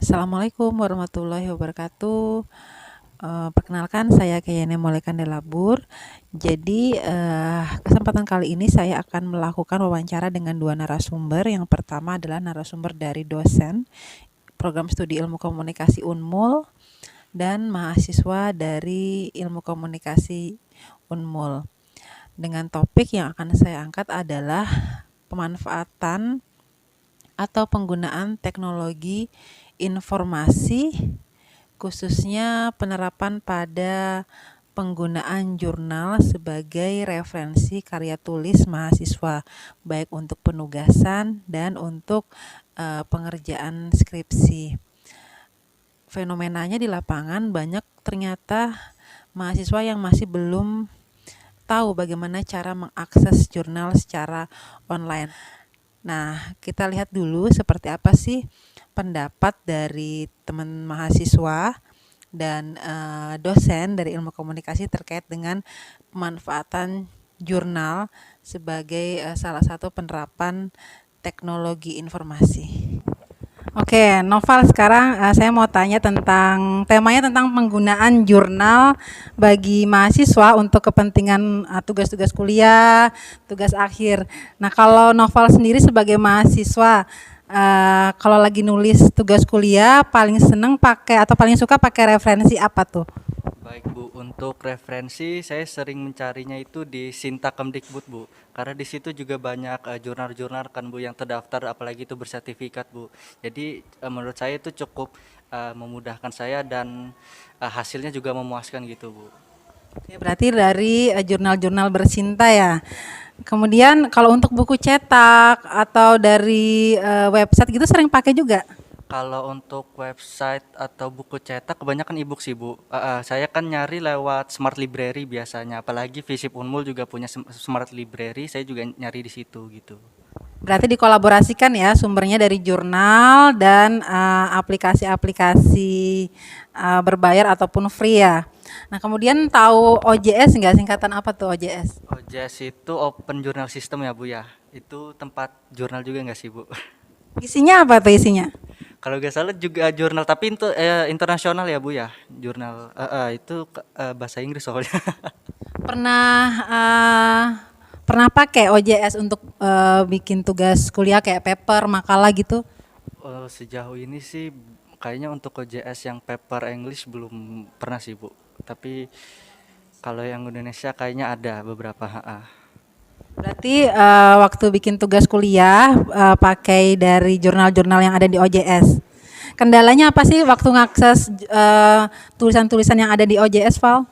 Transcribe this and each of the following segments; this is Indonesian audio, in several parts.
Assalamualaikum warahmatullahi wabarakatuh. Perkenalkan saya Kayane Molekandelabur. Jadi kesempatan kali ini saya akan melakukan wawancara dengan dua narasumber. Yang pertama adalah narasumber dari dosen program studi ilmu komunikasi Unmul dan mahasiswa dari ilmu komunikasi Unmul. Dengan topik yang akan saya angkat adalah pemanfaatan atau penggunaan teknologi informasi, khususnya penerapan pada penggunaan jurnal sebagai referensi karya tulis mahasiswa, baik untuk penugasan dan untuk pengerjaan skripsi. Fenomenanya di lapangan banyak ternyata mahasiswa yang masih belum tahu bagaimana cara mengakses jurnal secara online. Nah, kita lihat dulu seperti apa sih pendapat dari teman mahasiswa dan dosen dari ilmu komunikasi terkait dengan pemanfaatan jurnal sebagai salah satu penerapan teknologi informasi. Oke, Noval, sekarang saya mau tanya tentang temanya tentang penggunaan jurnal bagi mahasiswa untuk kepentingan tugas-tugas kuliah, tugas akhir. Nah, kalau Noval sendiri sebagai mahasiswa, kalau lagi nulis tugas kuliah, paling seneng pakai atau paling suka pakai referensi apa tuh? Baik Bu, untuk referensi saya sering mencarinya itu di Sinta Kemdikbud Bu, karena di situ juga banyak jurnal-jurnal kan Bu yang terdaftar, apalagi itu bersertifikat Bu. Jadi menurut saya itu cukup memudahkan saya dan hasilnya juga memuaskan gitu Bu. Oke, berarti dari jurnal-jurnal bersinta ya. Kemudian kalau untuk buku cetak atau dari website gitu sering pakai juga. Kalau untuk website atau buku cetak kebanyakan e-book sih Bu. Saya kan nyari lewat Smart Library biasanya, apalagi Visip Unmul juga punya Smart Library, saya juga nyari di situ gitu. Berarti dikolaborasikan ya sumbernya dari jurnal dan aplikasi-aplikasi berbayar ataupun free ya. Nah, kemudian tahu OJS nggak, singkatan apa tuh OJS? OJS itu Open Journal System ya Bu ya. Itu tempat jurnal juga nggak sih Bu? Isinya apa tuh isinya? Kalau nggak salah juga jurnal, tapi itu internasional ya Bu ya. Jurnal itu bahasa Inggris soalnya. Pernah pernah pakai OJS untuk bikin tugas kuliah kayak paper, makalah gitu? Sejauh ini sih kayaknya untuk OJS yang paper English belum pernah sih Bu. Tapi kalau yang Indonesia kayaknya ada beberapa. Berarti waktu bikin tugas kuliah pakai dari jurnal-jurnal yang ada di OJS. Kendalanya apa sih waktu ngakses tulisan-tulisan yang ada di OJS, Val?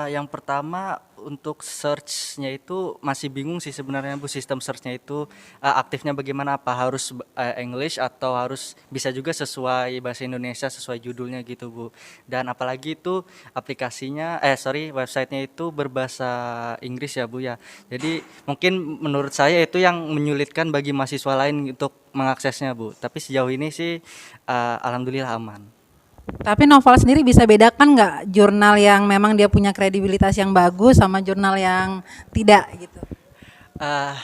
Yang pertama untuk search-nya itu masih bingung sih sebenarnya Bu, sistem search-nya itu aktifnya bagaimana, apa harus English atau harus bisa juga sesuai bahasa Indonesia sesuai judulnya gitu Bu. Dan apalagi itu aplikasinya websitenya itu berbahasa Inggris ya Bu ya. Jadi mungkin menurut saya itu yang menyulitkan bagi mahasiswa lain untuk mengaksesnya Bu. Tapi sejauh ini sih alhamdulillah aman. Tapi Novel sendiri bisa bedakan nggak jurnal yang memang dia punya kredibilitas yang bagus sama jurnal yang tidak gitu? Ah,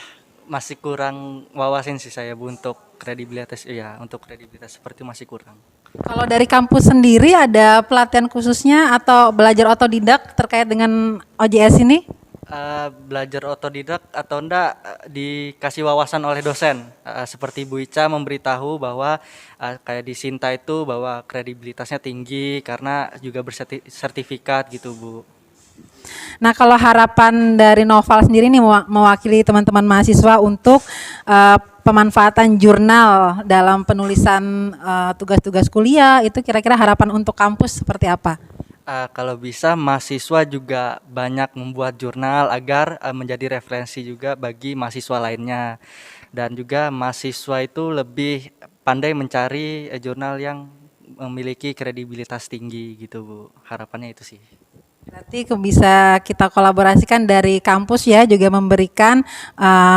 masih kurang wawasan sih saya Bu untuk kredibilitas, iya untuk kredibilitas seperti masih kurang. Kalau dari kampus sendiri ada pelatihan khususnya atau belajar otodidak terkait dengan OJS ini? Belajar otodidak atau enggak dikasih wawasan oleh dosen, seperti Bu Ica memberitahu bahwa kayak di Sinta itu bahwa kredibilitasnya tinggi karena juga bersertifikat gitu Bu. Nah, kalau harapan dari Noval sendiri nih mewakili teman-teman mahasiswa untuk pemanfaatan jurnal dalam penulisan tugas-tugas kuliah, itu kira-kira harapan untuk kampus seperti apa? Kalau bisa mahasiswa juga banyak membuat jurnal agar menjadi referensi juga bagi mahasiswa lainnya, dan juga mahasiswa itu lebih pandai mencari jurnal yang memiliki kredibilitas tinggi gitu Bu. Harapannya itu sih. Berarti bisa kita kolaborasikan dari kampus ya, juga memberikan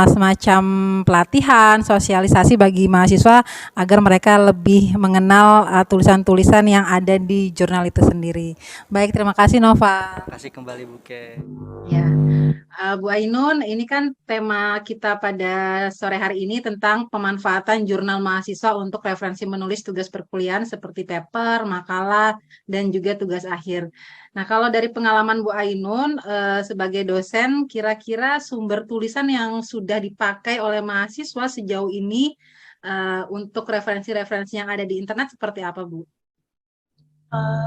semacam pelatihan, sosialisasi bagi mahasiswa agar mereka lebih mengenal tulisan-tulisan yang ada di jurnal itu sendiri. Baik, terima kasih Nova. Makasih kembali Buke. Ya, Bu Ainun, ini kan tema kita pada sore hari ini tentang pemanfaatan jurnal mahasiswa untuk referensi menulis tugas perkuliahan seperti paper, makalah, dan juga tugas akhir. Nah, kalau dari pengalaman Bu Ainun sebagai dosen, kira-kira sumber tulisan yang sudah dipakai oleh mahasiswa sejauh ini untuk referensi-referensi yang ada di internet seperti apa, Bu?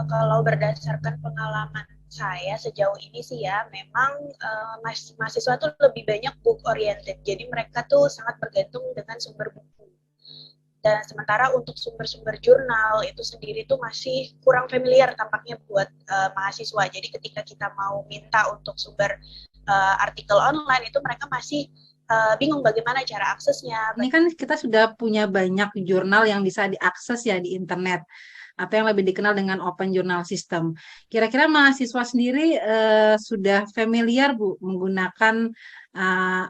Kalau berdasarkan pengalaman saya sejauh ini sih ya, memang mahasiswa tuh lebih banyak book oriented. Jadi mereka tuh sangat bergantung dengan sumber buku. Dan sementara untuk sumber-sumber jurnal itu sendiri tuh masih kurang familiar tampaknya buat mahasiswa. Jadi ketika kita mau minta untuk sumber artikel online itu mereka masih bingung bagaimana cara aksesnya. Ini kan kita sudah punya banyak jurnal yang bisa diakses ya di internet, atau yang lebih dikenal dengan Open Journal System. Kira-kira mahasiswa sendiri sudah familiar Bu menggunakan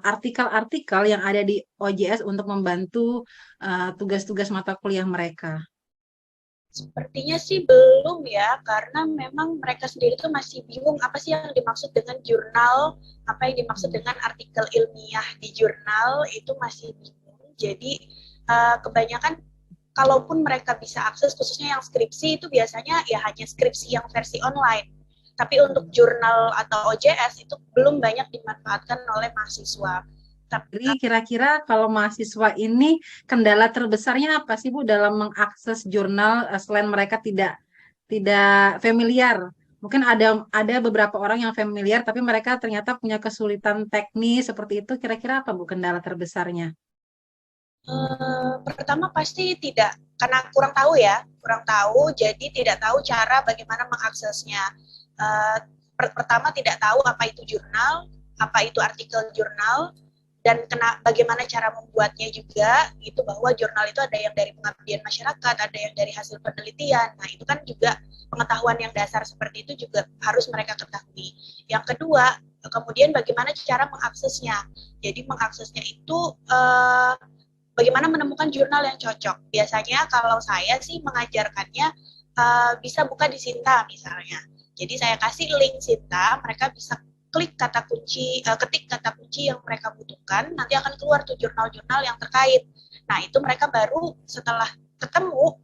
artikel-artikel yang ada di OJS untuk membantu tugas-tugas mata kuliah mereka. Sepertinya sih belum ya, karena memang mereka sendiri tuh masih bingung apa sih yang dimaksud dengan jurnal, apa yang dimaksud dengan artikel ilmiah di jurnal, itu masih bingung. Jadi kebanyakan kalaupun mereka bisa akses khususnya yang skripsi itu biasanya ya hanya skripsi yang versi online. Tapi untuk jurnal atau OJS itu belum banyak dimanfaatkan oleh mahasiswa. Jadi kira-kira kalau mahasiswa ini kendala terbesarnya apa sih Bu dalam mengakses jurnal selain mereka tidak familiar? Mungkin ada beberapa orang yang familiar tapi mereka ternyata punya kesulitan teknis seperti itu. Kira-kira apa Bu kendala terbesarnya? Pertama pasti tidak, karena kurang tahu ya, kurang tahu, jadi tidak tahu cara bagaimana mengaksesnya. Pertama tidak tahu apa itu jurnal, apa itu artikel jurnal, dan bagaimana cara membuatnya juga, itu bahwa jurnal itu ada yang dari pengabdian masyarakat, ada yang dari hasil penelitian. Nah itu kan juga pengetahuan yang dasar seperti itu juga harus mereka ketahui. Yang kedua, kemudian bagaimana cara mengaksesnya. Jadi mengaksesnya itu bagaimana menemukan jurnal yang cocok. Biasanya kalau saya sih mengajarkannya bisa buka di Sinta misalnya. Jadi saya kasih link Sinta, mereka bisa klik kata kunci, ketik kata kunci yang mereka butuhkan, nanti akan keluar tuh jurnal-jurnal yang terkait. Nah itu mereka baru setelah ketemu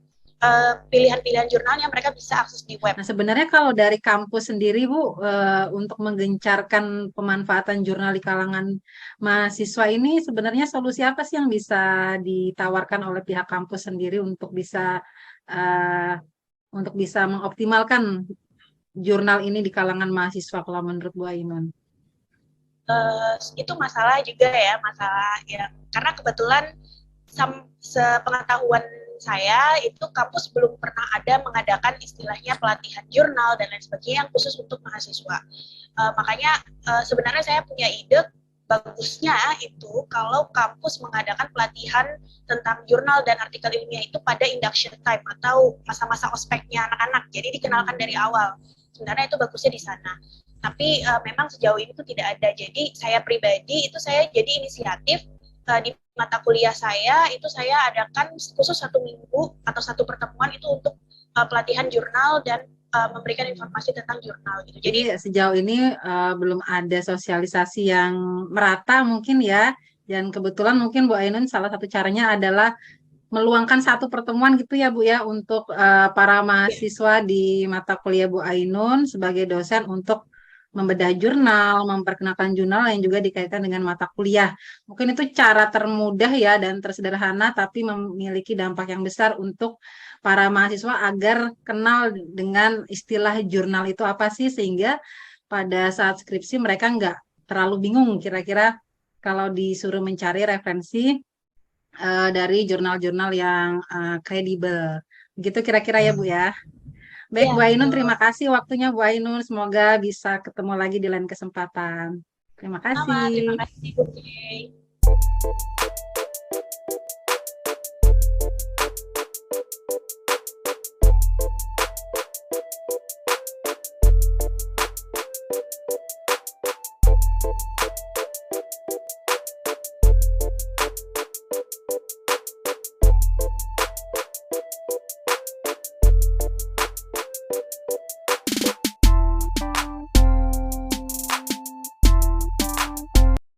pilihan-pilihan jurnalnya mereka bisa akses di web. Nah, sebenarnya kalau dari kampus sendiri, Bu, untuk menggencarkan pemanfaatan jurnal di kalangan mahasiswa ini, sebenarnya solusi apa sih yang bisa ditawarkan oleh pihak kampus sendiri uh, untuk bisa mengoptimalkan jurnal ini di kalangan mahasiswa kalau menurut Bu Ainun? Itu masalah juga ya, masalah yang karena kebetulan sepengetahuan saya itu kampus belum pernah ada mengadakan istilahnya pelatihan jurnal dan lain sebagainya yang khusus untuk mahasiswa. Makanya sebenarnya saya punya ide bagusnya itu kalau kampus mengadakan pelatihan tentang jurnal dan artikel ilmiah itu pada induction time atau masa-masa ospeknya anak-anak. Jadi dikenalkan dari awal. Sebenarnya itu bagusnya di sana. Tapi memang sejauh ini itu tidak ada. Jadi saya pribadi itu saya jadi inisiatif di mata kuliah saya itu saya adakan khusus 1 minggu atau 1 pertemuan itu untuk pelatihan jurnal dan memberikan informasi tentang jurnal gitu. Jadi sejauh ini belum ada sosialisasi yang merata mungkin ya. Dan kebetulan mungkin Bu Ainun salah satu caranya adalah meluangkan 1 pertemuan gitu ya Bu ya untuk para mahasiswa di mata kuliah Bu Ainun sebagai dosen untuk membedah jurnal, memperkenalkan jurnal yang juga dikaitkan dengan mata kuliah. Mungkin itu cara termudah ya dan tersederhana tapi memiliki dampak yang besar untuk para mahasiswa agar kenal dengan istilah jurnal itu apa sih sehingga pada saat skripsi mereka nggak terlalu bingung kira-kira kalau disuruh mencari referensi dari jurnal-jurnal yang kredibel. Begitu kira-kira ya Bu ya. Baik, Ya, Bu Ainun, betul. terima kasih waktunya Bu Ainun. Semoga bisa ketemu lagi di lain kesempatan. Terima Sama, terima kasih. kasih Bu.